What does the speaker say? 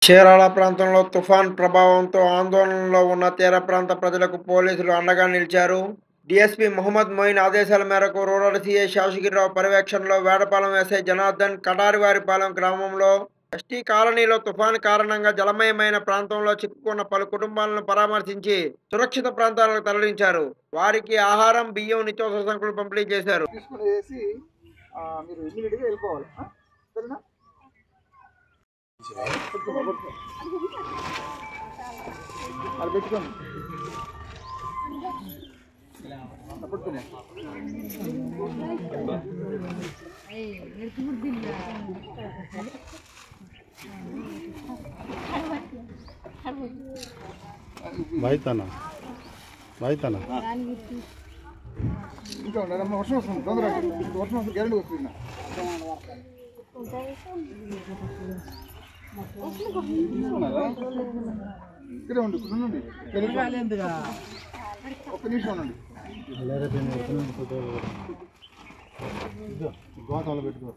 చీరాల ప్రాంతంలో తుఫాన్ ప్రభావంతో ఆందోళనలో ఉన్న తీర ప్రాంత ప్రజలకు పోలీసులు అండగా నిలిచారు. డీఎస్పీ మహమ్మద్ మొయిన్ ఆదేశాల మేరకు రూరల్ సీఐ శేషగిరిరావు పర్యవేక్షణలో వేటపాలెం ఎస్ఐ జనార్దన్ కటారివారిపాలెం గ్రామంలో ఎస్టీ కాలనీలో తుఫాను కారణంగా జలమయమైన ప్రాంతంలో చిక్కుకున్న పలు కుటుంబాలను పరామర్శించి సురక్షిత ప్రాంతాలకు తరలించారు. వారికి ఆహారం, బియ్యం, నిత్యావసర సరుకులు పంపిణీ చేశారు. బాయ్తానా ఇంకా ఉండమ్మా. వర్షం వస్తుంది, తొందరగా వర్షం వస్తుంది, గ్యారెంటీ వస్తుంది. ఇక్కడే ఉండి ఉండండి, ఒక్క నిమిషం ఉండండి. గోతంలో పెట్టుకో.